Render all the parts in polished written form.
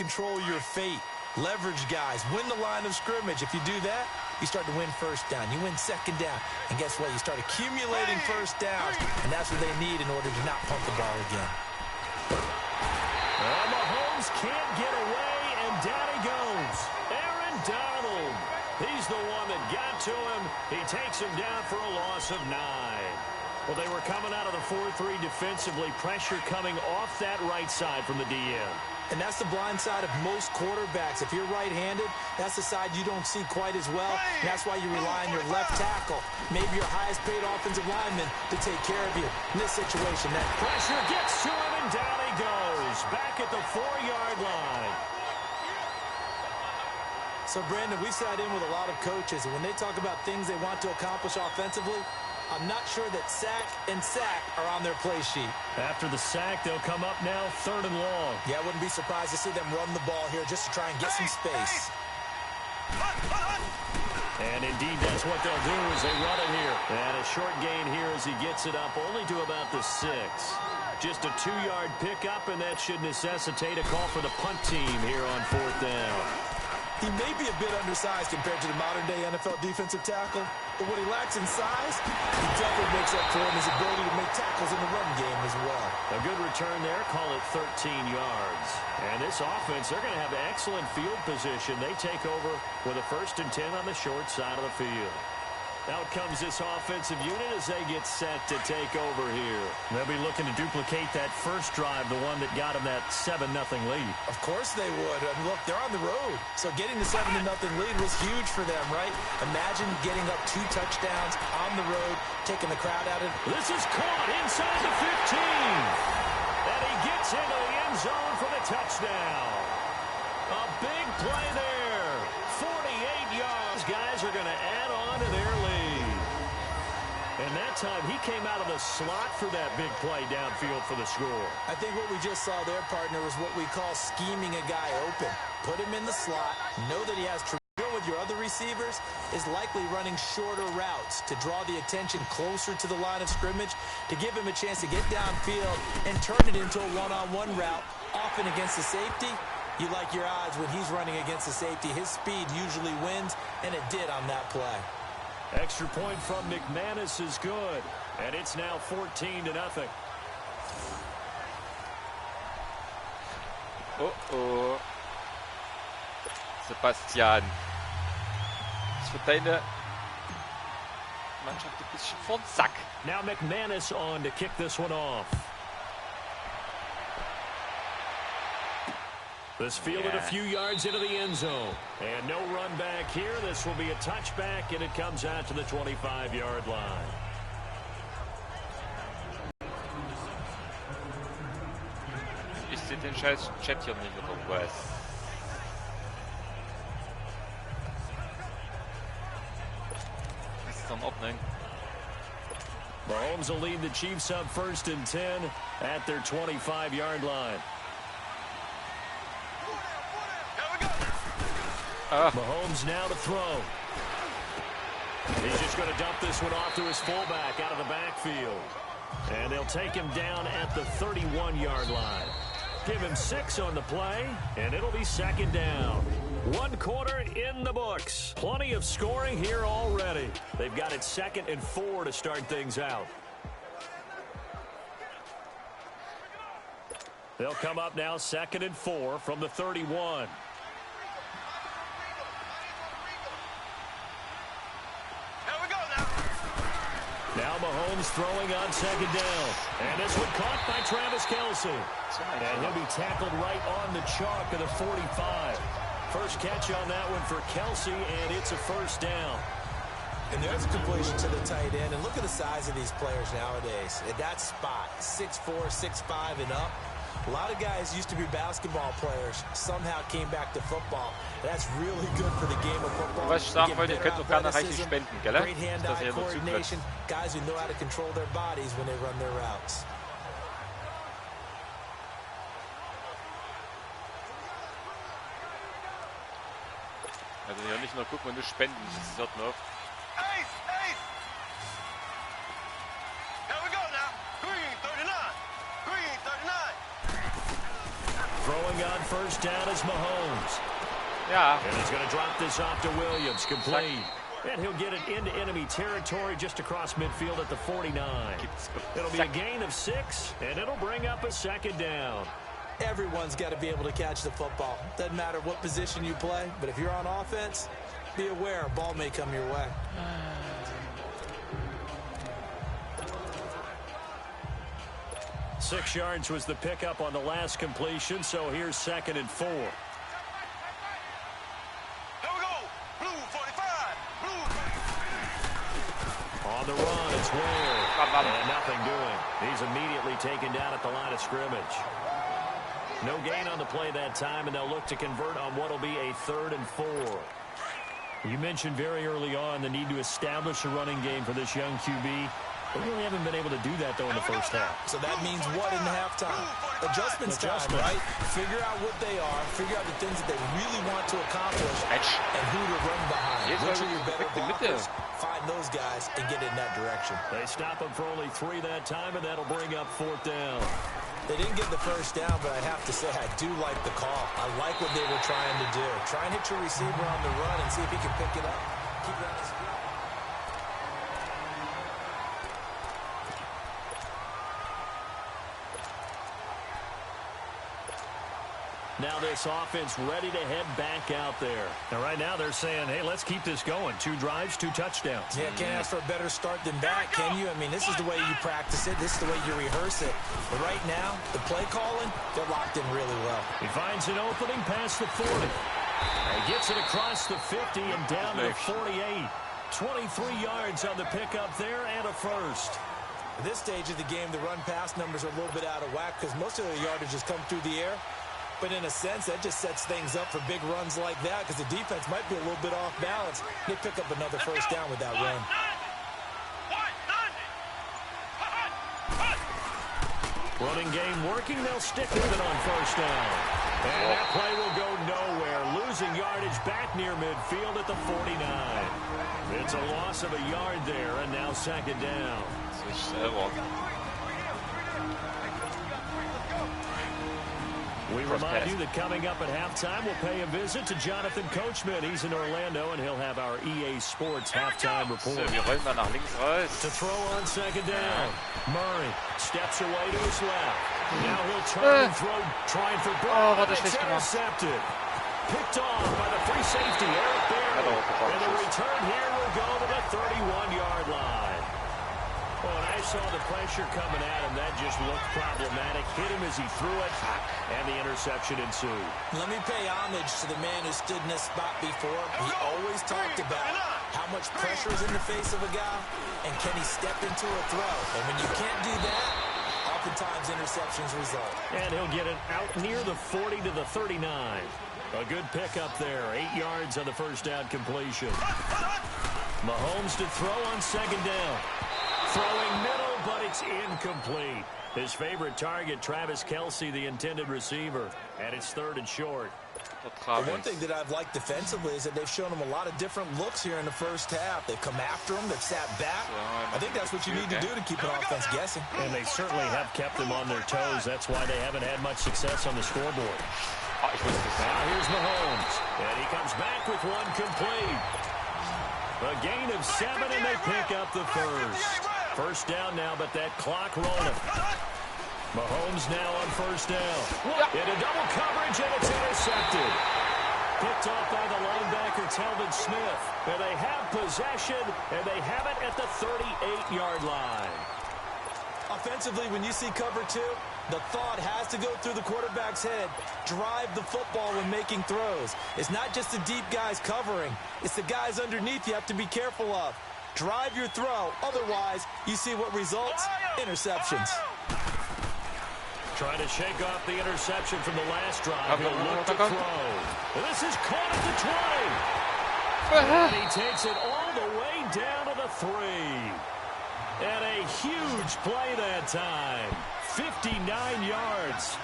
control your fate. Leverage guys. Win the line of scrimmage. If you do that, you start to win first down. You win second down. And guess what? You start accumulating first downs. And that's what they need in order to not punt the ball again. Well, Mahomes can't get away, and down he goes. Aaron Donald. He's the one that got to him. He takes him down for a loss of 9. Well, they were coming out of the 4-3 defensively. Pressure coming off that right side from the DM. And that's the blind side of most quarterbacks. If you're right-handed, that's the side you don't see quite as well. And that's why you rely on your left tackle, maybe your highest-paid offensive lineman, to take care of you. In this situation, that pressure gets to him, and down he goes. Back at the 4-yard line. So, Brandon, we sat in with a lot of coaches, and when they talk about things they want to accomplish offensively, I'm not sure that sack and sack are on their play sheet. After the sack, they'll come up now 3rd and long. Yeah, I wouldn't be surprised to see them run the ball here just to try and get some space. And indeed, that's what they'll do as they run it here. And a short gain here as he gets it up only to about the 6. Just a 2-yard pickup, and that should necessitate a call for the punt team here on 4th down. He may be a bit undersized compared to the modern-day NFL defensive tackle, but what he lacks in size, he definitely makes up for in his ability to make tackles in the run game as well. A good return there, call it 13 yards. And this offense, they're going to have excellent field position. They take over with a 1st and 10 on the short side of the field. Out comes this offensive unit as they get set to take over here. They'll be looking to duplicate that first drive, the one that got them that 7-0 lead. Of course they would. I mean, look, they're on the road. So getting the 7-0 lead was huge for them, right? Imagine getting up 2 touchdowns on the road, taking the crowd out of it. This is caught inside the 15. And he gets into the end zone for the touchdown. A big play there. 48 yards. Guys are going to add on to their lead. And that time, he came out of the slot for that big play downfield for the score. I think what we just saw there, partner, was what we call scheming a guy open. Put him in the slot, know that he has to deal with your other receivers, is likely running shorter routes to draw the attention closer to the line of scrimmage, to give him a chance to get downfield and turn it into a one-on-one route, often against the safety. You like your odds when he's running against the safety. His speed usually wins, and it did on that play. Extra point from McManus is good. And it's now 14-0. Oh. Sebastian. Das wird deine Mannschaft ein bisschen vor den Sack. Now McManus on to kick this one off. This fielded a few yards into the end zone. And no run back here. This will be a touchback, and it comes out to the 25-yard line. Ich sehe den scheiß Chat hier nicht oder was. Das ist in Ordnung. Mahomes will lead the Chiefs up 1st and 10 at their 25-yard line. Mahomes now to throw. He's just going to dump this one off to his fullback out of the backfield. And they'll take him down at the 31-yard line. Give him 6 on the play, and it'll be 2nd down. 1 quarter in the books. Plenty of scoring here already. They've got it 2nd and 4 to start things out. They'll come up now 2nd and 4 from the 31. Now Mahomes throwing on 2nd down. And this one caught by Travis Kelce. And he'll be tackled right on the chalk of the 45. First catch on that one for Kelce, and it's a 1st down. And there's a completion to the tight end. And look at the size of these players nowadays. At that spot, 6'4", 6'5", and up. A lot of guys used to be basketball players, somehow came back to football. That's really good for the game of football. Was ich sagen wollte, ihr könnt doch gerne reichlich spenden, gell? Great hand-eye coordination, guys who know how to control their bodies when they run their routes. Also ja nicht nur gucken und nur spenden, das hört noch. Throwing on first down is Mahomes. Ja. And he's going to drop this off to Williams. Complete. And he'll get it into enemy territory just across midfield at the 49. It'll be a gain of 6, and it'll bring up a second down. Everyone's got to be able to catch the football. Doesn't matter what position you play, but if you're on offense, be aware a ball may come your way. 6 yards was the pickup on the last completion, so here's 2nd and 4. On the run, it's Ware. And nothing doing. He's immediately taken down at the line of scrimmage. No gain on the play that time, and they'll look to convert on what will be a 3rd and 4. You mentioned very early on the need to establish a running game for this young QB. They really haven't been able to do that, though, in the first half. So that means what in halftime? Adjustments time, right? Figure out what they are. Figure out the things that they really want to accomplish and who to run behind. Which are your better blockers? Find those guys and get in that direction. They stop them for only 3 that time, and that'll bring up 4th down. They didn't get the first down, but I have to say I do like the call. I like what they were trying to do. Try and hit your receiver on the run and see if he can pick it up. Keep it on his feet. Now this offense ready to head back out there. And right now they're saying, hey, let's keep this going. 2 drives, 2 touchdowns. Yeah, can't ask for a better start than that, can you? I mean, this is the way you practice it. This is the way you rehearse it. But right now, the play calling, they're locked in really well. He finds an opening past the 40. He gets it across the 50 and down to the 48. 23 yards on the pickup there and a first. At this stage of the game, the run-pass numbers are a little bit out of whack because most of the yardage has come through the air. But in a sense, that just sets things up for big runs like that because the defense might be a little bit off balance. They pick up another first down with that run. Running game working. They'll stick with it on first down. And that play will go nowhere. Losing yardage back near midfield at the 49. It's a loss of a yard there, and now 2nd down. We remind you that coming up at halftime, we'll pay a visit to Jonathan Coachman. He's in Orlando, and he'll have our EA Sports halftime report. To throw on 2nd down. Murray steps away to his left. Now he'll turn and throw, trying for Brown. It's intercepted. Picked off by the free safety, Eric Berry. And the return here will go to the 31-yard line. Oh, and I saw the pressure coming at him. That just looked problematic. Hit him as he threw it, and the interception ensued. Let me pay homage to the man who stood in this spot before. He always talked about how much pressure is in the face of a guy, and can he step into a throw. And when you can't do that, oftentimes interceptions result. And he'll get it out near the 40 to the 39. A good pickup there. 8 yards on the first down completion. Mahomes to throw on 2nd down. Throwing middle, but it's incomplete. His favorite target, Travis Kelce, the intended receiver. And it's 3rd and short. The one thing that I've liked defensively is that they've shown him a lot of different looks here in the first half. They've come after him. They've sat back. I think that's what you need to do to keep an offense guessing. And they certainly have kept them on their toes. That's why they haven't had much success on the scoreboard. Now here's Mahomes. And he comes back with one complete. A gain of 7, and they pick up the first. First down now, but that clock rolling. Mahomes now on first down. Into double coverage, and it's intercepted. Picked off by the linebacker, Telvin Smith. And they have possession, and they have it at the 38-yard line. Offensively, when you see cover 2, the thought has to go through the quarterback's head. Drive the football when making throws. It's not just the deep guys covering. It's the guys underneath you have to be careful of. Drive your throw. Otherwise, you see what results? Interceptions. Trying to shake off the interception from the last drive. He'll look to throw. This is caught at the 20. And he takes it all the way down to the 3. And a huge play that time. 59 yards.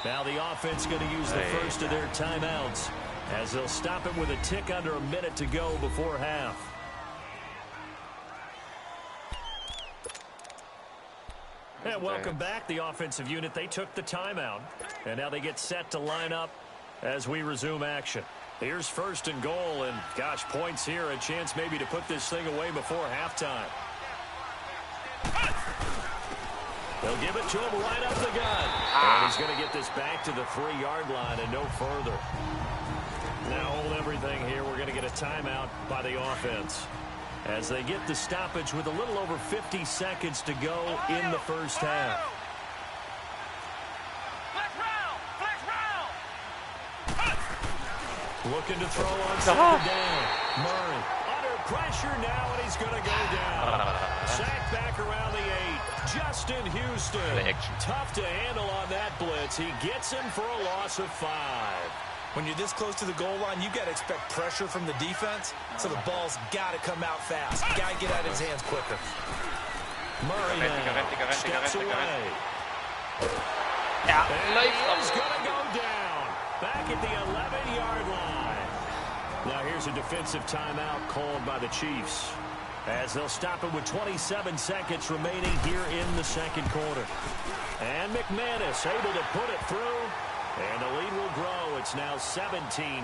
Now the offense going to use the first of their timeouts as they'll stop it with a tick under a minute to go before half. And welcome back, the offensive unit. They took the timeout, and now they get set to line up as we resume action. Here's 1st and goal, and gosh, points here, a chance maybe to put this thing away before halftime. They'll give it to him right up the gut. And he's going to get this back to the 3-yard line and no further. Now hold everything here. We're going to get a timeout by the offense as they get the stoppage with a little over 50 seconds to go in the first half. Looking to throw on 2nd down. Murray under pressure now, and he's going to go down. Sacked back around the 8. Justin Houston. Tough to handle on that blitz. He gets him for a loss of 5. When you're this close to the goal line, you got to expect pressure from the defense, so the ball's got to come out fast. Got to get out of his hands quicker. Murray now steps away. Ja, and he's going to go down. Back at the 11-yard line. Now here's a defensive timeout called by the Chiefs as they'll stop it with 27 seconds remaining here in the second quarter. And McManus able to put it through. And the lead will grow. It's now 17-0.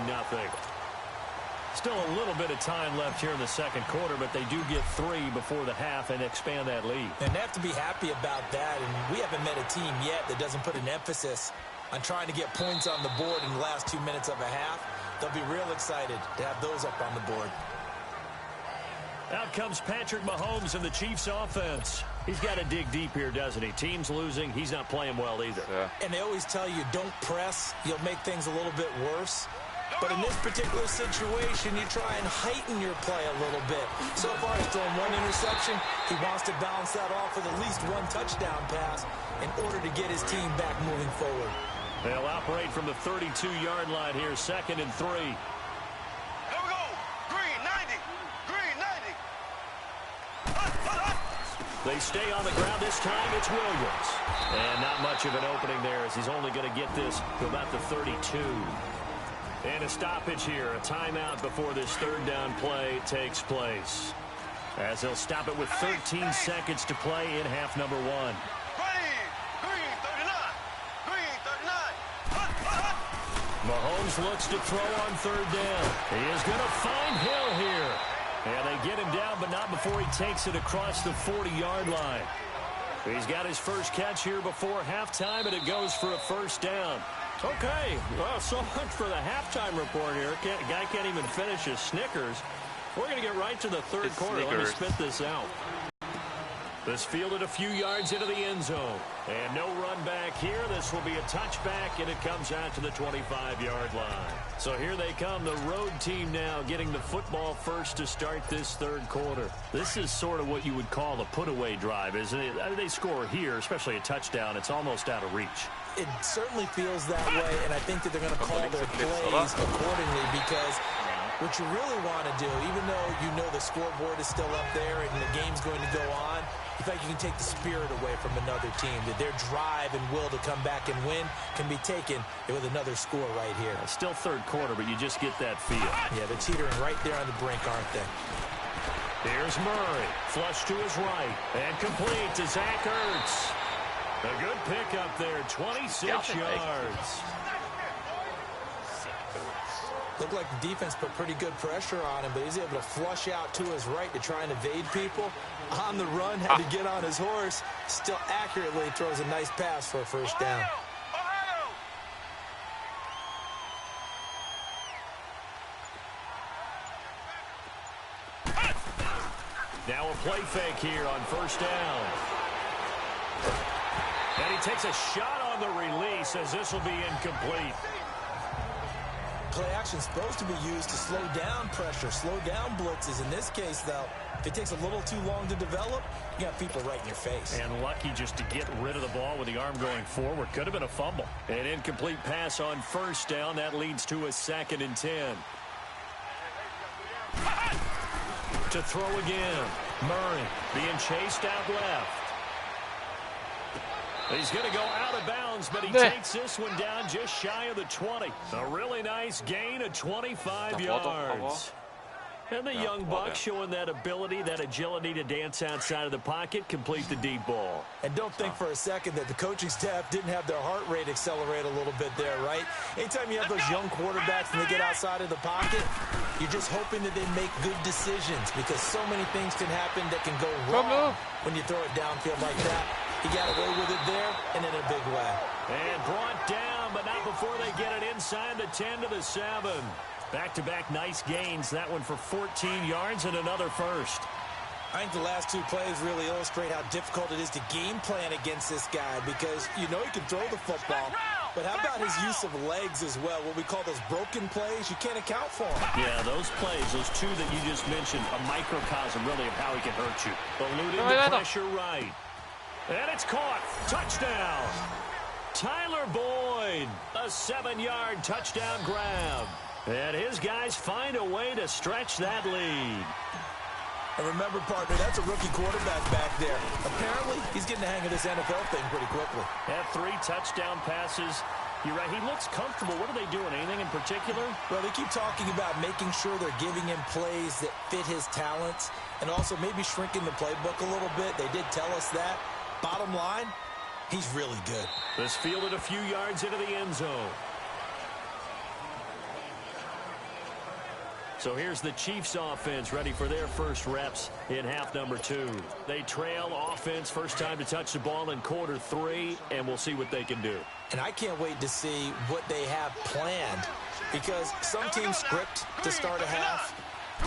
Still a little bit of time left here in the second quarter, but they do get 3 before the half and expand that lead. And they have to be happy about that. And we haven't met a team yet that doesn't put an emphasis on trying to get points on the board in the last 2 minutes of a half. They'll be real excited to have those up on the board. Out comes Patrick Mahomes in the Chiefs offense. He's got to dig deep here, doesn't he? Team's losing. He's not playing well either. And they always tell you, don't press. You'll make things a little bit worse. But in this particular situation, you try and heighten your play a little bit. So far, he's thrown 1 interception. He wants to balance that off with at least 1 touchdown pass in order to get his team back moving forward. They'll operate from the 32-yard line here, 2nd and 3. Here we go. Green 90. Green 90. They stay on the ground this time. It's Williams. And not much of an opening there as he's only going to get this to about the 32. And a stoppage here, a timeout before this 3rd down play takes place. As they'll stop it with 13 seconds to play in half number 1. Green 39. Green 39. Mahomes looks to throw on 3rd down. He is going to find Hill here. And they get him down, but not before he takes it across the 40-yard line. He's got his first catch here before halftime, and it goes for a 1st down. Okay, well, so much for the halftime report here. Guy can't even finish his Snickers. We're going to get right to the 3rd quarter. Let me spit this out. This fielded a few yards into the end zone. And no run back here. This will be a touchback, and it comes out to the 25-yard line. So here they come, the road team now getting the football first to start this 3rd quarter. This is sort of what you would call a put-away drive, isn't it? They score here, especially a touchdown. It's almost out of reach. It certainly feels that way, and I think that they're going to call their plays accordingly because what you really want to do, even though you know the scoreboard is still up there and the game's going to go on, you think you can take the spirit away from another team, that their drive and will to come back and win can be taken with another score right here. Still 3rd quarter, but you just get that feel. Yeah, they're teetering right there on the brink, aren't they? Here's Murray, flush to his right, and complete to Zach Ertz. A good pickup there, 26 yards. Looked like the defense put pretty good pressure on him, but he's able to flush out to his right to try and evade people. On the run, had to get on his horse. Still accurately throws a nice pass for a 1st down. Now a play fake here on 1st down. And he takes a shot on the release as this will be incomplete. Play action supposed to be used to slow down pressure, slow down blitzes. In this case, though, if it takes a little too long to develop, you got people right in your face. And lucky just to get rid of the ball with the arm going forward. Could have been a fumble. An incomplete pass on 1st down. That leads to a 2nd and 10. To throw again. Murray being chased out left. He's going to go out of bounds, but he takes this one down just shy of the 20. A really nice gain of 25 yards. And the young buck showing that ability, that agility to dance outside of the pocket, complete the deep ball. And don't think for a second that the coaching staff didn't have their heart rate accelerate a little bit there, right? Anytime you have those young quarterbacks and they get outside of the pocket, you're just hoping that they make good decisions because so many things can happen that can go wrong when you throw it downfield like that. He got away with it there and in a big way. And brought down, but not before they get it inside the 10 to the 7. Back-to-back nice gains. That one for 14 yards and another first. I think the last two plays really illustrate how difficult it is to game plan against this guy because you know he can throw the football, but how about his use of legs as well? What we call those broken plays, you can't account for them. Yeah, those plays, those two that you just mentioned, a microcosm really of how he can hurt you. Eluding the pressure right. And it's caught. Touchdown. Tyler Boyd, a 7-yard touchdown grab. And his guys find a way to stretch that lead. And remember, partner, that's a rookie quarterback back there. Apparently, he's getting the hang of this NFL thing pretty quickly. Had 3 touchdown passes. You're right, he looks comfortable. What are they doing? Anything in particular? Well, they keep talking about making sure they're giving him plays that fit his talents and also maybe shrinking the playbook a little bit. They did tell us that. Bottom line, he's really good. This fielded a few yards into the end zone. So here's the Chiefs offense ready for their first reps in half number 2. They trail offense first time to touch the ball in quarter 3, and we'll see what they can do. And I can't wait to see what they have planned because some teams script to start a half.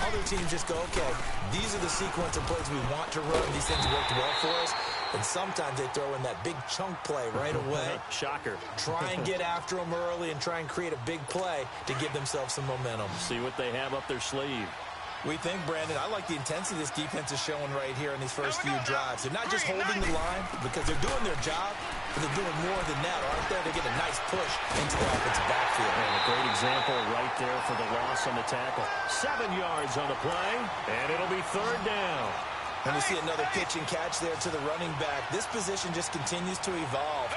Other teams just go, okay, these are the sequence of plays we want to run. These things worked well for us. And sometimes they throw in that big chunk play right away. Shocker. Try and get after them early and try and create a big play to give themselves some momentum. See what they have up their sleeve. We think, Brandon, I like the intensity this defense is showing right here in these first few drives. They're not just holding the line because they're doing their job, but they're doing more than that, aren't they? They get a nice push into the offensive backfield. And a great example right there for the loss on the tackle. 7 yards on the play, and it'll be 3rd down. And we see another pitch and catch there to the running back. This position just continues to evolve.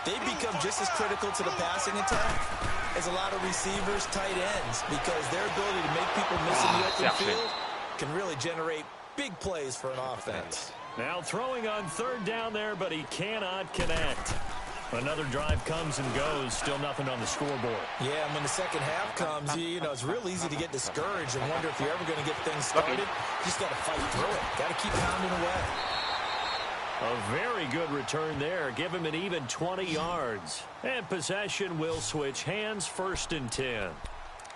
They become just as critical to the passing attack as a lot of receivers, tight ends, because their ability to make people miss in the open field can really generate big plays for an offense. Now throwing on 3rd down there, but he cannot connect. Another drive comes and goes. Still nothing on the scoreboard. Yeah, and when the second half comes, you know, it's real easy to get discouraged and wonder if you're ever going to get things started. You just got to fight through it. Got to keep pounding away. A very good return there. Give him an even 20 yards. And possession will switch hands, 1st and 10.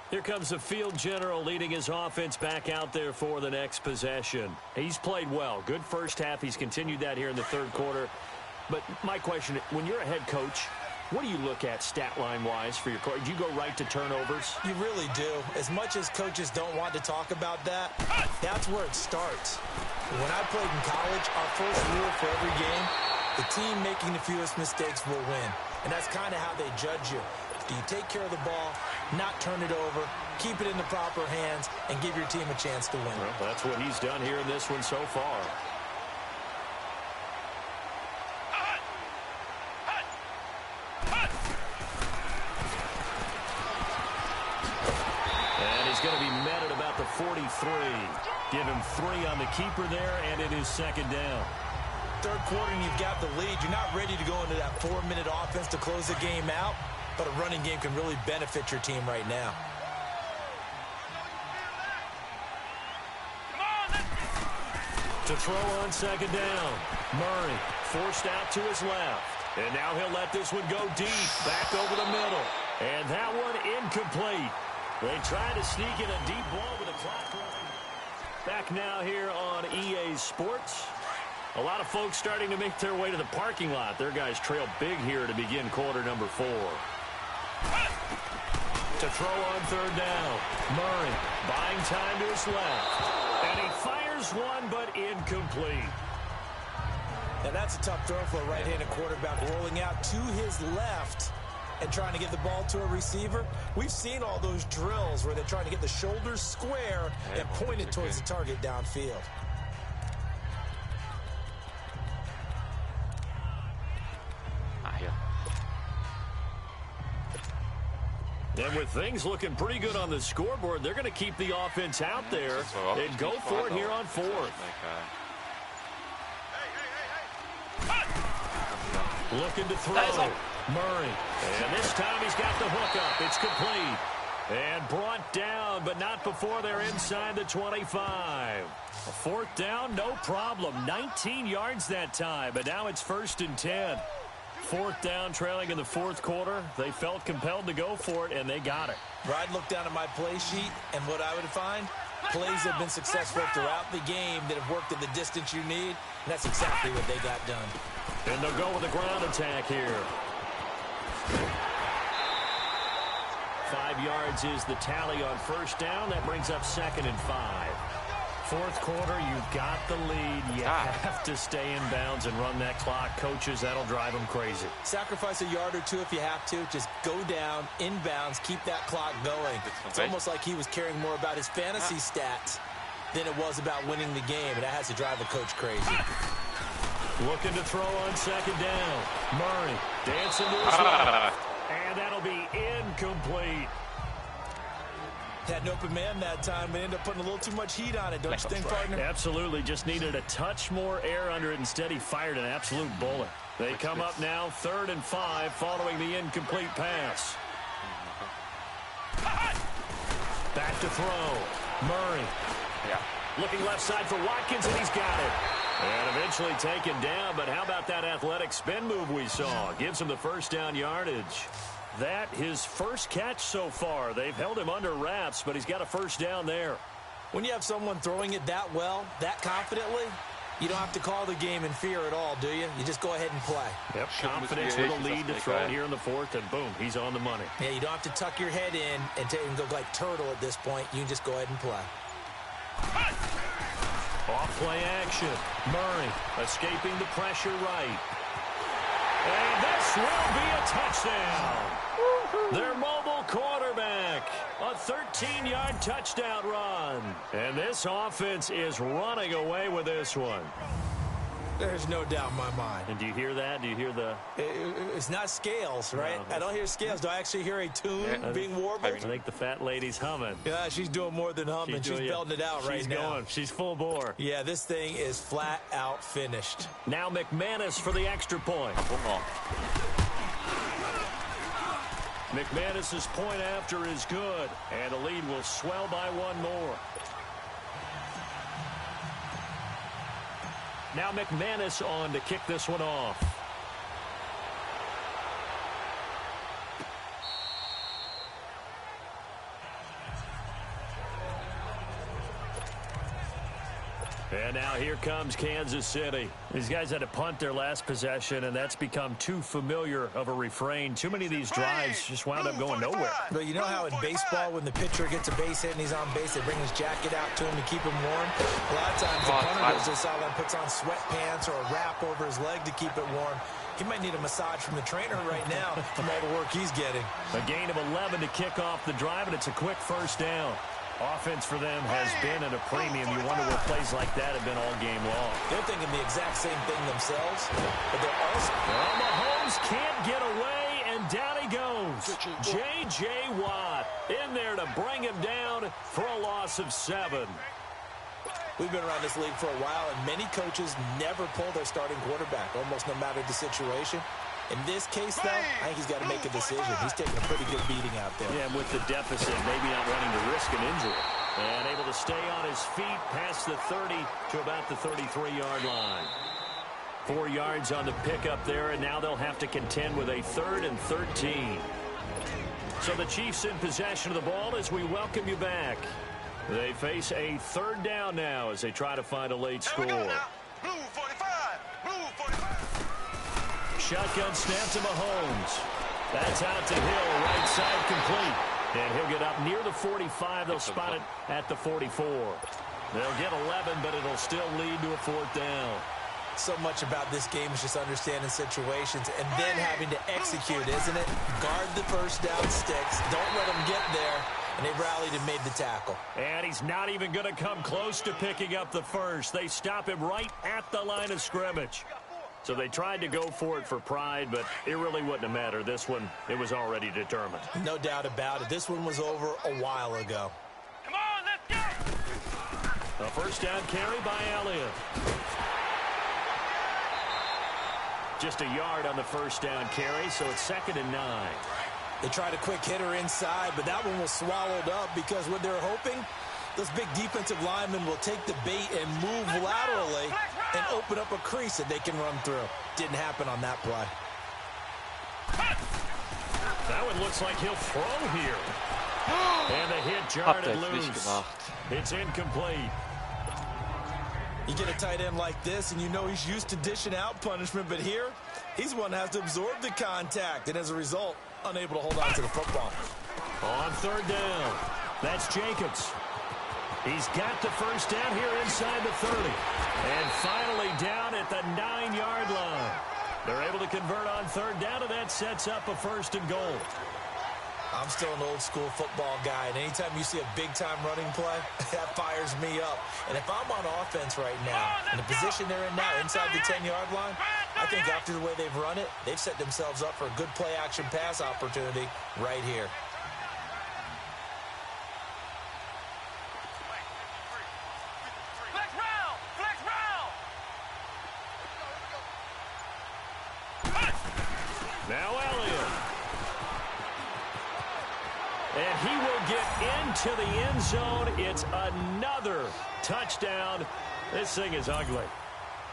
Here comes the field general leading his offense back out there for the next possession. He's played well. Good first half. He's continued that here in the 3rd quarter. But my question, when you're a head coach, what do you look at stat line-wise for your coach? Do you go right to turnovers? You really do. As much as coaches don't want to talk about that, that's where it starts. When I played in college, our first rule for every game, the team making the fewest mistakes will win. And that's kind of how they judge you. Do you take care of the ball, not turn it over, keep it in the proper hands, and give your team a chance to win? Well, that's what he's done here in this one so far. Going to be met at about the 43. Give him 3 on the keeper there, and it is 2nd down. 3rd quarter, and you've got the lead. You're not ready to go into that 4-minute offense to close the game out, but a running game can really benefit your team right now. To throw on 2nd down. Murray forced out to his left. And now he'll let this one go deep, back over the middle. And that one incomplete. They try to sneak in a deep ball with a clock running. Back now here on EA Sports. A lot of folks starting to make their way to the parking lot. Their guys trail big here to begin quarter number 4. To throw on 3rd down. Murray buying time to his left. And he fires one, but incomplete. And that's a tough throw for a right-handed quarterback, rolling out to his left and trying to get the ball to a receiver. We've seen all those drills where they're trying to get the shoulders square and point it towards the target downfield. And with things looking pretty good on the scoreboard, they're going to keep the offense out there and go for it here on fourth. Looking to throw. Murray. And this time he's got the hook up. It's complete. And brought down, but not before they're inside the 25. A fourth down, no problem. 19 yards that time, but now it's 1st and 10. Fourth down, trailing in the fourth quarter. They felt compelled to go for it, and they got it. I'd look down at my play sheet, and what I would find, plays have been successful throughout the game that have worked at the distance you need, and that's exactly what they got done. And they'll go with a ground attack here. 5 yards is the tally on first down. That brings up 2nd and 5. Fourth quarter, you've got the lead. You have to stay in bounds and run that clock. Coaches, that'll drive them crazy. Sacrifice a yard or two if you have to. Just go down, in bounds, keep that clock going. It's almost like he was caring more about his fantasy stats than it was about winning the game, and that has to drive a coach crazy. Looking to throw on 2nd down. Murray dancing to his left. And that'll be incomplete. Had an open man that time, but ended up putting a little too much heat on it, don't you think, partner? Absolutely. Just needed a touch more air under it. Instead, he fired an absolute bullet. They come up now 3rd and 5 following the incomplete pass. Back to throw. Murray. Looking left side for Watkins, and he's got it. And eventually taken down, but how about that athletic spin move we saw? Gives him the first down yardage. That his first catch so far. They've held him under wraps, but he's got a first down there. When you have someone throwing it that well, that confidently, you don't have to call the game in fear at all, do you? You just go ahead and play. Yep, confidence with a lead to throw it here in the fourth, and boom, he's on the money. Yeah, you don't have to tuck your head in and go like turtle at this point. You can just go ahead and play. Off-play action. Murray escaping the pressure right. And this will be a touchdown. Their mobile quarterback. A 13-yard touchdown run. And this offense is running away with this one. There's no doubt in my mind. And do you hear that? Do you hear the... It's not scales, right? No. I don't hear scales. Do I actually hear a tune being warbled? I think the fat lady's humming. Yeah, she's doing more than humming. She's belting it out right now. She's going. She's full bore. Yeah, this thing is flat out finished. Now McManus for the extra point. McManus's point after is good. And the lead will swell by one more. Now McManus on to kick this one off. And now here comes Kansas City. These guys had to punt their last possession, and that's become too familiar of a refrain. Too many of these drives just wound up going nowhere. But you know how in baseball, when the pitcher gets a base hit and he's on base, they bring his jacket out to him to keep him warm? A lot of times the punter does this out and puts on sweatpants or a wrap over his leg to keep it warm. He might need a massage from the trainer right now from all the work he's getting. A gain of 11 to kick off the drive, and it's a quick first down. Offense for them has been at a premium. You wonder what plays like that have been all game long. They're thinking the exact same thing themselves, but they're also... Well, Mahomes can't get away, and down he goes. J.J. Watt in there to bring him down for a loss of 7. We've been around this league for a while, and many coaches never pull their starting quarterback, almost no matter the situation. In this case, though, I think he's got to make a decision. He's taking a pretty good beating out there. Yeah, and with the deficit, maybe not wanting to risk an injury. And able to stay on his feet past the 30 to about the 33-yard line. 4 yards on the pickup there, and now they'll have to contend with a 3rd and 13. So the Chiefs in possession of the ball as we welcome you back. They face a 3rd down now as they try to find a late score. Blue 45. Blue 45. Shotgun snap to Mahomes. That's out to Hill, right side complete. And he'll get up near the 45. They'll spot it at the 44. They'll get 11, but it'll still lead to a 4th down. So much about this game is just understanding situations and then having to execute, isn't it? Guard the first down sticks. Don't let them get there. And they rallied and made the tackle. And he's not even going to come close to picking up the first. They stop him right at the line of scrimmage. So they tried to go for it for pride, but it really wouldn't have mattered. This one, it was already determined. No doubt about it. This one was over a while ago. Come on, let's go. A first down carry by Elliott. Just a yard on the first down carry, so it's 2nd and 9. They tried a quick hitter inside, but that one was swallowed up because what they're hoping, those big defensive linemen will take the bait and move laterally and open up a crease that they can run through. Didn't happen on that play. That one looks like he'll throw here. And the hit jarred it loose. It's incomplete. You get a tight end like this, and you know he's used to dishing out punishment, but here, he's one that has to absorb the contact, and as a result, unable to hold on to the football. On 3rd down, that's Jacobs. He's got the first down here inside the 30. And finally down at the 9-yard line. They're able to convert on 3rd down, and that sets up a 1st and goal. I'm still an old-school football guy, and anytime you see a big-time running play, that fires me up. And if I'm on offense right now, in the position they're in now, inside the 10-yard line, I think after the way they've run it, they've set themselves up for a good play-action pass opportunity right here. Flex round! Flex round! Now Elliott. And he will get into the end zone. It's another touchdown. This thing is ugly.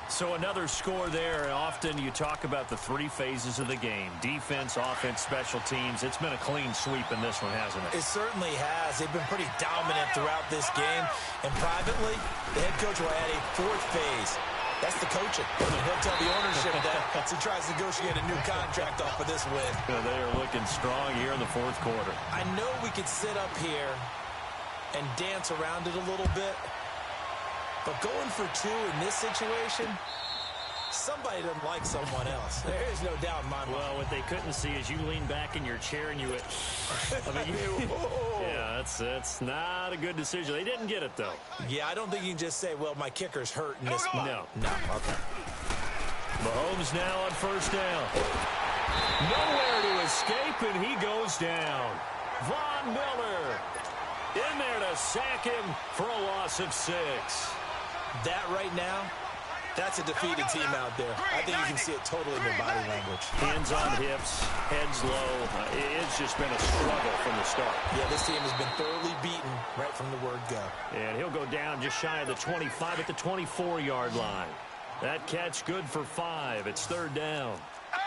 So another score there. Often you talk about the 3 phases of the game. Defense, offense, special teams. It's been a clean sweep in this one, hasn't it? It certainly has. They've been pretty dominant throughout this game. And privately, the head coach will add a 4th phase. That's the coaching. He'll tell the ownership that as he tries to negotiate a new contract off of this win. They are looking strong here in the 4th quarter. I know we could sit up here and dance around it a little bit, but going for 2 in this situation, somebody doesn't like someone else. There is no doubt in my mind. Well, what they couldn't see is you lean back in your chair and you went, yeah, that's not a good decision. They didn't get it, though. Yeah, I don't think you can just say, well, my kicker's hurt in this spot. No. Okay. Mahomes now on 1st down. Nowhere to escape, and he goes down. Von Miller in there to sack him for a loss of 6. That right now, that's a defeated team out there. I think you can see it totally in their body language. Hands on hips, heads low. It's just been a struggle from the start. Yeah, this team has been thoroughly beaten right from the word go. And he'll go down just shy of the 25 at the 24-yard line. That catch good for 5. It's 3rd down.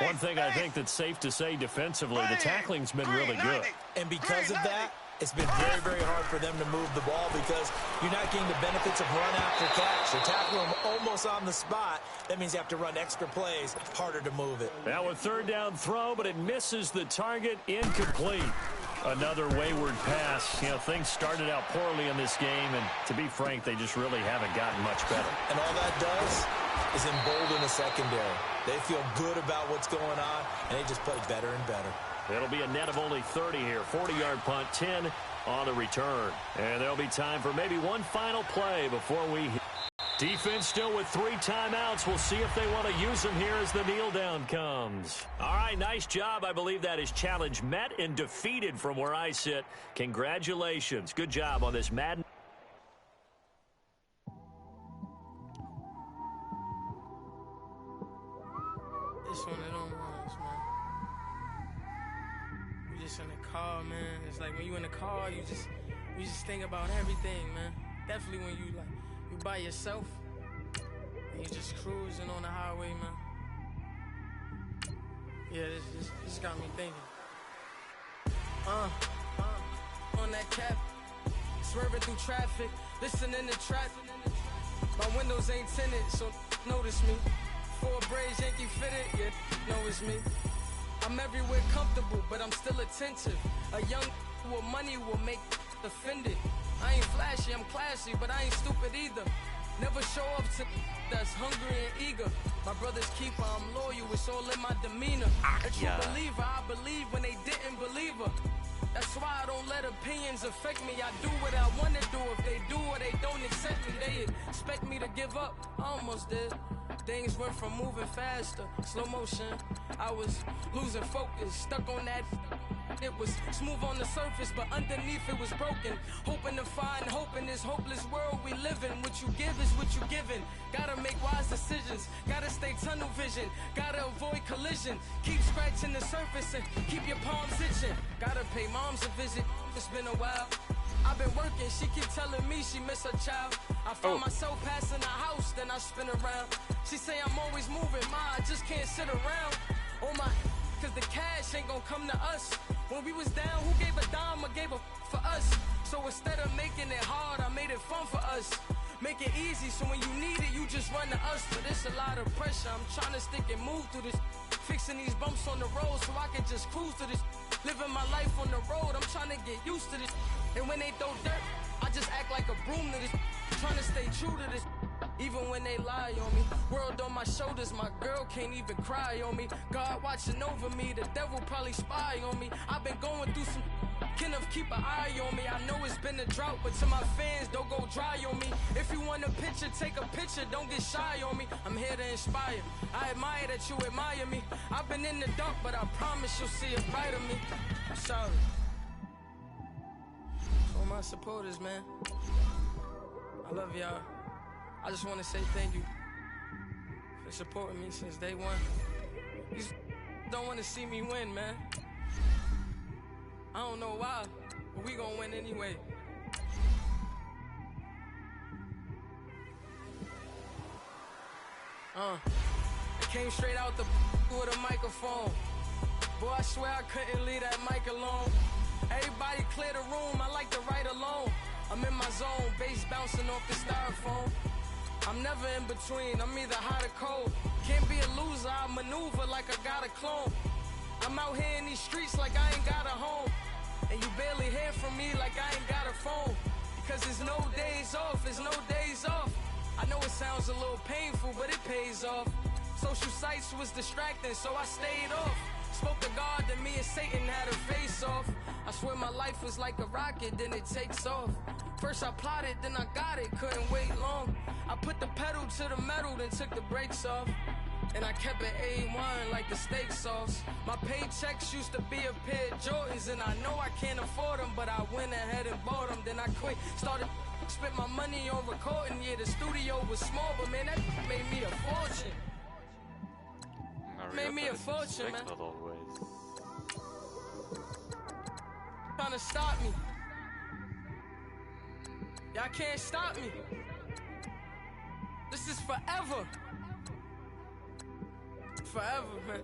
One thing I think that's safe to say defensively, the tackling's been really good. And because of that, it's been very, very hard for them to move the ball because you're not getting the benefits of run after catch. You're tackling them almost on the spot. That means you have to run extra plays, harder to move it. Now a 3rd down throw, but it misses the target, incomplete. Another wayward pass. You know, things started out poorly in this game, and to be frank, they just really haven't gotten much better. And all that does is embolden the secondary. They feel good about what's going on, and they just play better and better. It'll be a net of only 30 here. 40-yard punt, 10 on the return. And there'll be time for maybe one final play before we... Defense still with 3 timeouts. We'll see if they want to use them here as the kneel down comes. All right, nice job. I believe that is challenge met and defeated from where I sit. Congratulations. Good job on this Madden. It's one of them ones, man. You just in the car, man. It's like when you in the car, you just think about everything, man. Definitely when you by yourself and you just cruising on the highway, man. Yeah, this got me thinking. On that cap, swerving through traffic, listening to traffic. My windows ain't tinted, so notice me. 4 braids, Yankee fitted, yeah, know it's me. I'm everywhere comfortable, but I'm still attentive. A young with money will make offended. I ain't flashy, I'm classy, but I ain't stupid either. Never show up to that's hungry and eager. My brother's keeper, I'm loyal, it's all in my demeanor. A true believer, I believe when they didn't believe her. That's why I don't let opinions affect me. I do what I want to do. If they do or they don't accept me, they expect me to give up. I almost did. Things went from moving faster, slow motion. I was losing focus, stuck on that. It was smooth on the surface, but underneath it was broken. Hoping to find hope in this hopeless world we live in. What you give is what you given. Gotta make wise decisions, gotta stay tunnel vision, gotta avoid collision. Keep scratching the surface and keep your palms itching. Gotta pay moms a visit, it's been a while. I've been working, she keep telling me she miss her child. I find myself passing the house, then I spin around. She say I'm always moving, ma, I just can't sit around. Oh my, cause the cash ain't gonna come to us. When we was down, who gave a dime or gave a for us? So instead of making it hard, I made it fun for us. Make it easy, so when you need it, you just run to us. But it's a lot of pressure, I'm trying to stick and move through this. Fixing these bumps on the road so I can just cruise to this. Living my life on the road, I'm trying to get used to this. And when they throw dirt, I just act like a broom to this. Trying to stay true to this, even when they lie on me. World on my shoulders, my girl can't even cry on me. God watching over me, the devil probably spy on me. I've been going through some, can of keep an eye on me. I know it's been a drought, but to my fans, don't go dry on me. If you want a picture, take a picture, don't get shy on me. I'm here to inspire, I admire that you admire me. I've been in the dark, but I promise you'll see a brighter me. I'm sorry. For my supporters, man, I love y'all. I just want to say thank you for supporting me since day one. You don't want to see me win, man. I don't know why, but we gonna win anyway. I came straight out the with a microphone. Boy, I swear I couldn't leave that mic alone. Everybody clear the room, I like to write alone. I'm in my zone, bass bouncing off the styrofoam. I'm never in between, I'm either hot or cold. Can't be a loser, I maneuver like I got a clone. I'm out here in these streets like I ain't got a home. And you barely hear from me like I ain't got a phone. Because there's no days off, there's no days off. I know it sounds a little painful, but it pays off. Social sites was distracting, so I stayed off. Spoke to God that me and Satan had a face off. I swear my life was like a rocket, then it takes off. First I plotted, then I got it, couldn't wait long. I put the pedal to the metal, then took the brakes off. And I kept it A1 like the steak sauce. My paychecks used to be a pair of Jordans, and I know I can't afford them, but I went ahead and bought them. Then I quit, started spent my money on recording. Yeah, the studio was small, but man, that made me a fortune. Made me a fortune, man. Trying to stop me. Y'all can't stop me. This is forever. Forever, man.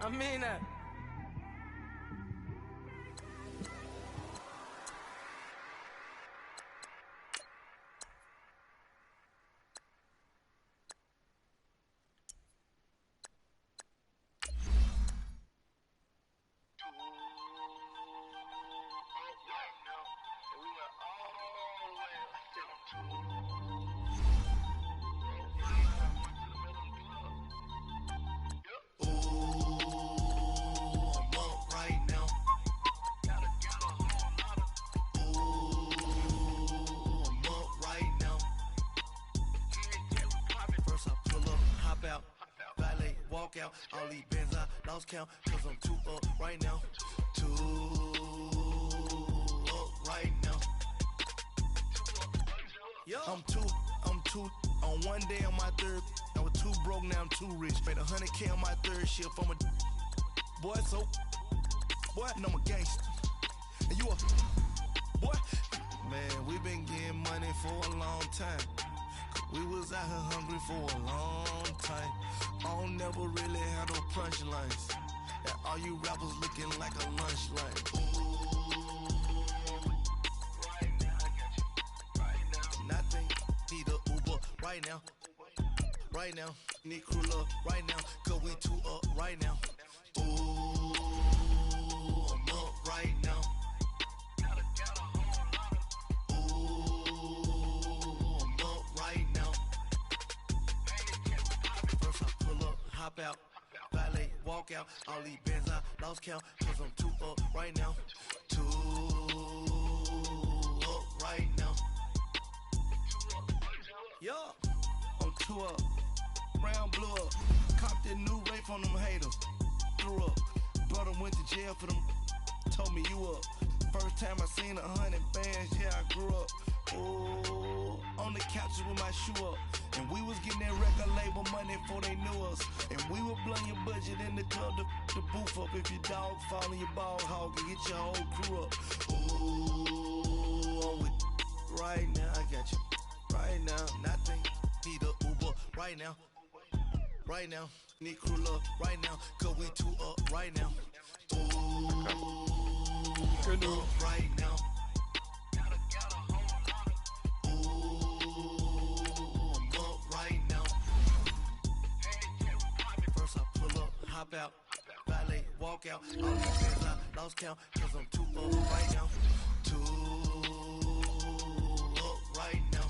I mean that. Out, all these bands I lost count, cause I'm too up right now. Too up right now. Yo. I'm too on one day on my third. I was too broke, now I'm too rich. Made 100K on my third shift. I'm a boy, so boy, and I'm a gangster. And you a boy. Man, we been getting money for a long time. We was out here hungry for a long time. I don't never really have no punchlines. And all you rappers looking like a lunch line. Ooh, right now, I got you. Right now, nothing. Need a Uber right now. Right now, need crew up right now. Cause we too up right now. Ooh, I'm up right now. Hop out, valet, walk out. All these bands I lost count, cause I'm too up right now. Too up right now. Yo, I'm too up around, blew up. Copped that new rape on them haters. Threw up. Brother went to jail for them. Told me you up. First time I seen 100 bands, yeah, I grew up. Oh, on the couches with my shoe up. And we was getting that record label money before they knew us. And we were blowing your budget in the club to boof up. If your dog fall in your ball hog and get your whole crew up. Oh, right now, I got you. Right now, nothing. Need a Uber right now. Right now, need crew love right now. Cause we two up right now. Ooh, right now. Hop out, valet, walk out. All these fans I lost count, cause I'm too up right now. Too up right now.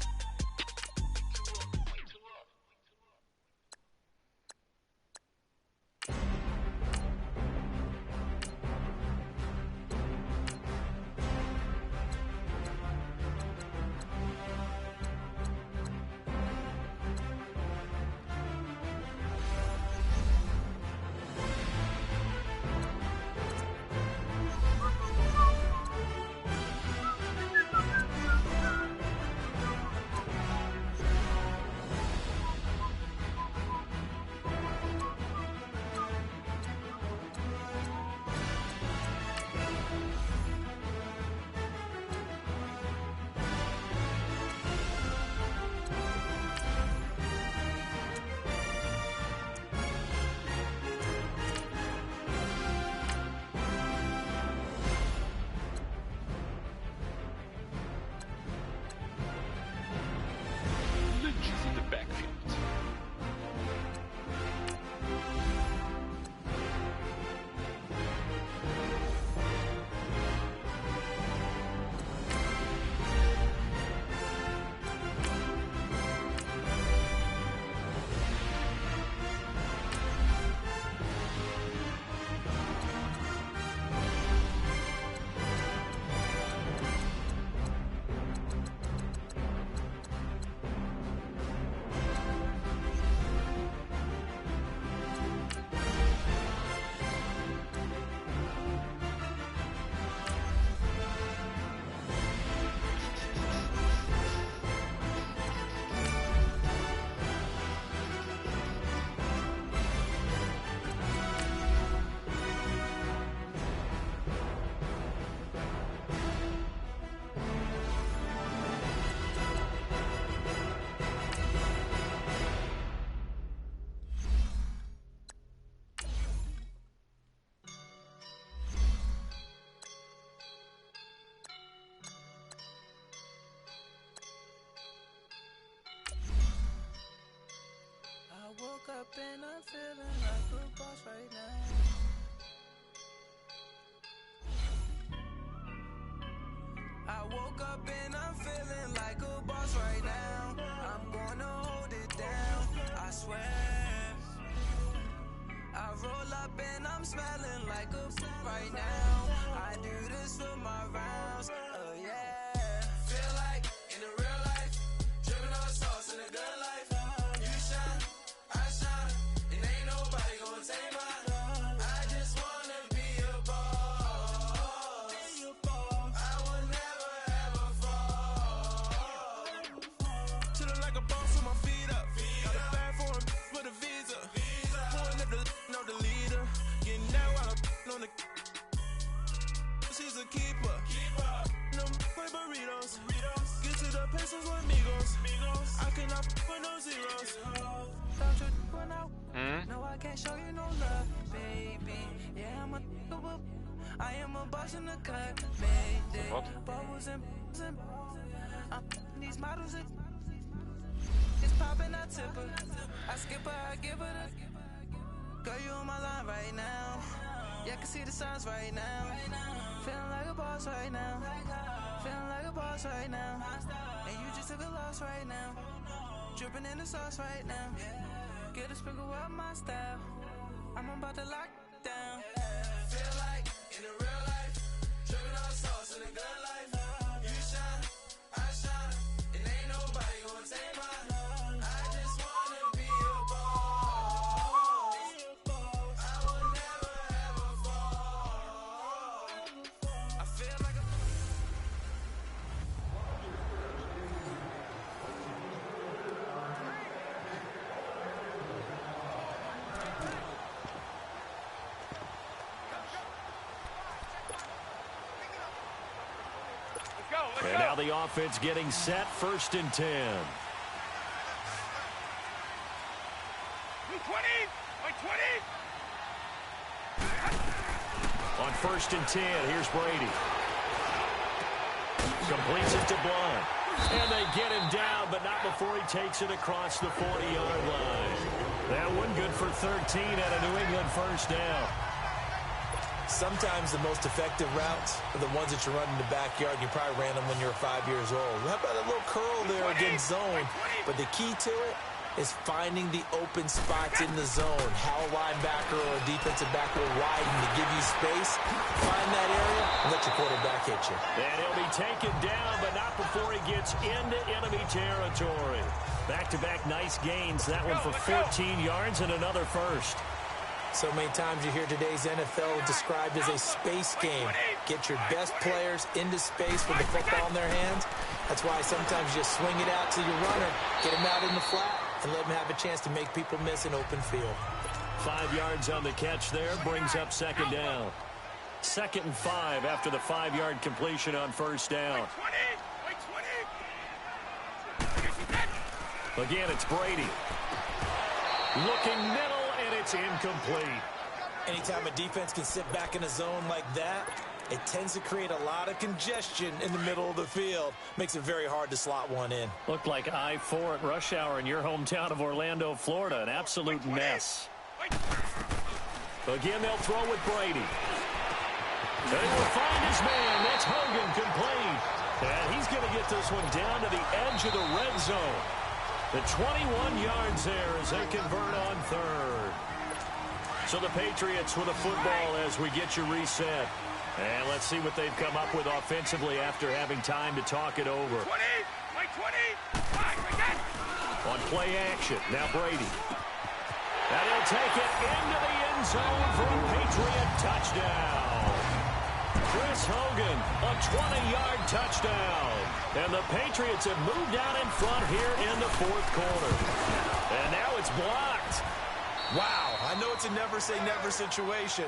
Woke up and I'm feeling like a boss right now. I woke up and I'm feeling like a boss right now. I'm gonna hold it down, I swear. I roll up and I'm smelling like a right now. I do this for my rounds, oh yeah. Feel like in the real life, dripping on sauce in a good life. You shine, I shine, and ain't nobody gonna take mine. I just wanna be a boss. I will never ever fall. Chillin' like a boss with my feet up. Got a bag for the visa. Pulling up know the leader. Getting down while I'm on the. She's a keeper. No play burritos. Get to the pesos with amigos. I cannot with no zeros. Don't you run out? No, I can't show you no love, baby. Yeah, I am a boss in the cut, baby. Bubbles and these models are. It's popping, I tip her. I skip her, I give her the. Girl, you on my line right now. Yeah, I can see the signs right now. Feeling like a boss right now. Feeling like a boss right now. And you just took a loss right now. Dripping in the sauce right now. Get a sprinkle up my style. I'm about to lock down. Feel like in the real life, dripping on sauce in a good life. You shine, I shine, and ain't nobody gonna take mine. I just wanna be a boss. And now the offense getting set, 1st and 10. 20. On 1st and 10, here's Brady. Completes it to Blunt. And they get him down, but not before he takes it across the 40-yard line. That one good for 13 and a New England 1st down. Sometimes the most effective routes are the ones that you run in the backyard. You probably ran them when you were 5 years old. How about a little curl there against zone? But the key to it is finding the open spots in the zone. How a linebacker or a defensive back will widen to give you space. Find that area and let your quarterback hit you. And he'll be taken down, but not before he gets into enemy territory. Back-to-back nice gains. That one for 14 yards and another 1st. So many times you hear today's NFL described as a space game. Get your best players into space with the football in their hands. That's why sometimes you just swing it out to your runner, get him out in the flat, and let him have a chance to make people miss an open field. 5 yards on the catch there, brings up 2nd down. 2nd and 5 after the 5-yard completion on 1st down. Again, it's Brady. Looking middle, and it's incomplete. Anytime a defense can sit back in a zone like that, it tends to create a lot of congestion in the middle of the field. Makes it very hard to slot one in. Looked like I-4 at rush hour in your hometown of Orlando, Florida. An absolute mess. Again, they'll throw with Brady. They will find his man. That's Hogan, complete. And he's going to get this one down to the edge of the red zone. The 21 yards there as they convert on 3rd. So the Patriots with a football as we get you reset. And let's see what they've come up with offensively after having time to talk it over. On play action, now Brady. And he'll take it into the end zone for a Patriot touchdown. Chris Hogan, a 20-yard touchdown. And the Patriots have moved out in front here in the 4th quarter. And now it's blocked. Wow, I know it's a never-say-never situation,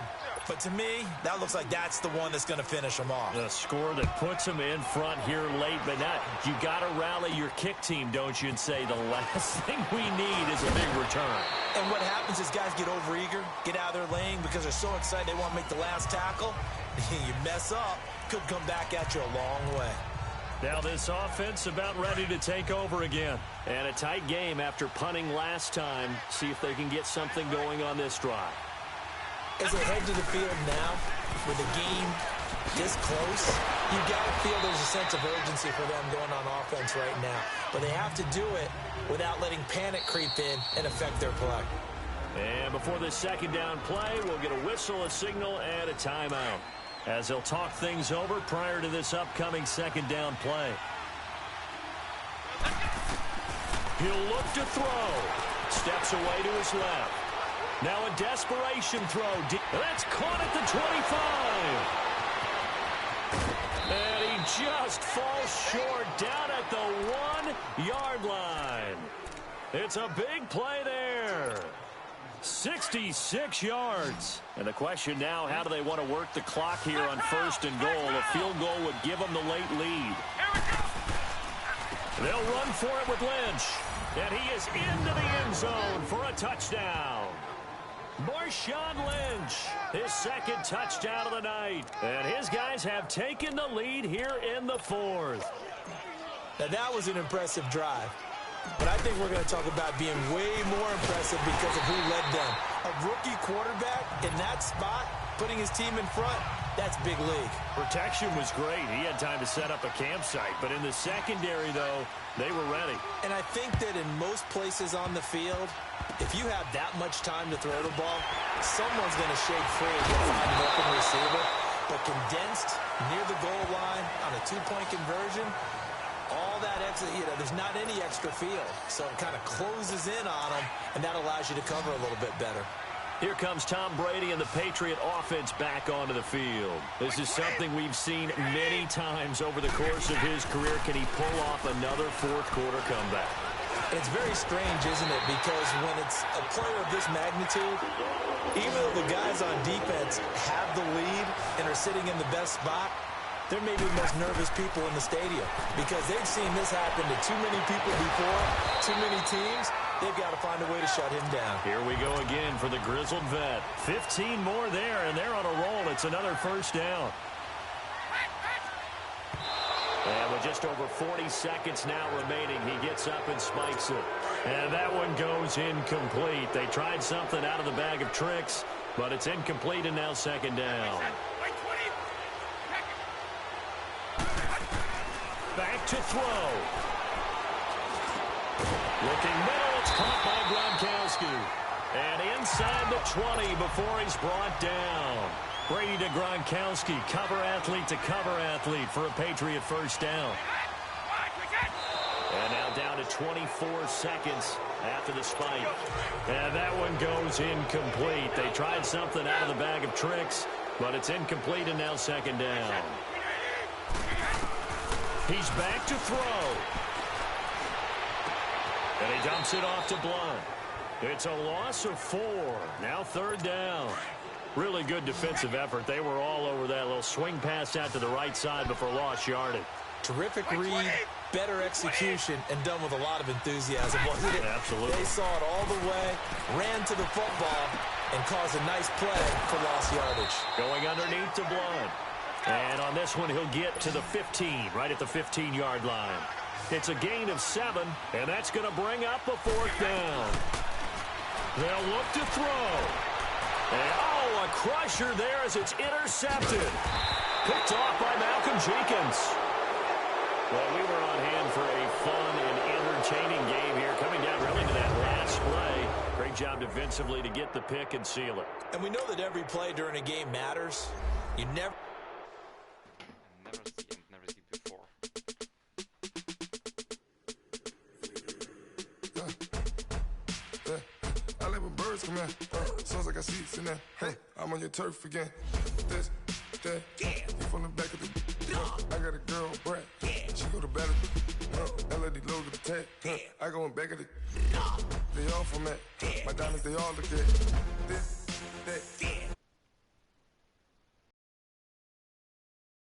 but to me, that looks like that's the one that's going to finish them off. The score that puts them in front here late, but not. You got to rally your kick team, don't you, and say the last thing we need is a big return. And what happens is guys get overeager, get out of their lane because they're so excited they want to make the last tackle. You mess up, could come back at you a long way. Now this offense about ready to take over again. And a tight game after punting last time. See if they can get something going on this drive. As they head to the field now, with the game this close, you got to feel there's a sense of urgency for them going on offense right now. But they have to do it without letting panic creep in and affect their play. And before this 2nd down play, we'll get a whistle, a signal, and a timeout, as they'll talk things over prior to this upcoming 2nd down play. He'll look to throw. Steps away to his left. Now a desperation throw. That's caught at the 25. And he just falls short down at the 1-yard line. It's a big play there. 66 yards. And the question now, how do they want to work the clock here on 1st and goal? A field goal would give them the late lead. They'll run for it with Lynch. And he is into the end zone for a touchdown. Marshawn Lynch, his 2nd touchdown of the night. And his guys have taken the lead here in the 4th. Now that was an impressive drive. But I think we're going to talk about being way more impressive because of who led them. A rookie quarterback in that spot, putting his team in front, that's big league. Protection was great. He had time to set up a campsite. But in the secondary, though, they were ready. And I think that in most places on the field, if you have that much time to throw the ball, someone's going to shake free and find an open receiver. But condensed near the goal line on a 2-point conversion, all that extra, there's not any extra field. So it kind of closes in on them, and that allows you to cover a little bit better. Here comes Tom Brady and the Patriot offense back onto the field. This is something we've seen many times over the course of his career. Can he pull off another 4th quarter comeback? It's very strange, isn't it? Because when it's a player of this magnitude, even though the guys on defense have the lead and are sitting in the best spot, they're maybe the most nervous people in the stadium because they've seen this happen to too many people before, too many teams. They've got to find a way to shut him down. Here we go again for the grizzled vet. 15 more there, and they're on a roll. It's another first down. And with just over 40 seconds now remaining, he gets up and spikes it. And that one goes incomplete. They tried something out of the bag of tricks, but it's incomplete and now second down. Back to throw. Looking middle, it's caught by Gronkowski. And inside the 20 before he's brought down. Brady to Gronkowski, cover athlete to cover athlete for a Patriot first down. And now down to 24 seconds after the spike. And that one goes incomplete. They tried something out of the bag of tricks, but it's incomplete and now second down. He's back to throw. And he dumps it off to Blunt. It's a loss of 4. Now third down. Really good defensive effort. They were all over that little swing pass out to the right side before lost yardage. Terrific read, better execution, and done with a lot of enthusiasm. Wasn't it? Absolutely. They saw it all the way, ran to the football, and caused a nice play for lost yardage. Going underneath to Blunt. And on this one, he'll get to the 15, right at the 15-yard line. It's a gain of 7, and that's going to bring up a fourth down. They'll look to throw. And, a crusher there as it's intercepted. Picked off by Malcolm Jenkins. Well, we were on hand for a fun and entertaining game here, coming down really to that last play. Great job defensively to get the pick and seal it. And we know that every play during a game matters. You never see before. I let my birds come in. Sounds like I see seats in there. Hey, I'm on your turf again. This, that, you from the back of the. I got a girl, Brad. She go to battle. LED logo the tag. I go in back of the. They all from that. My diamonds, they all look at. This.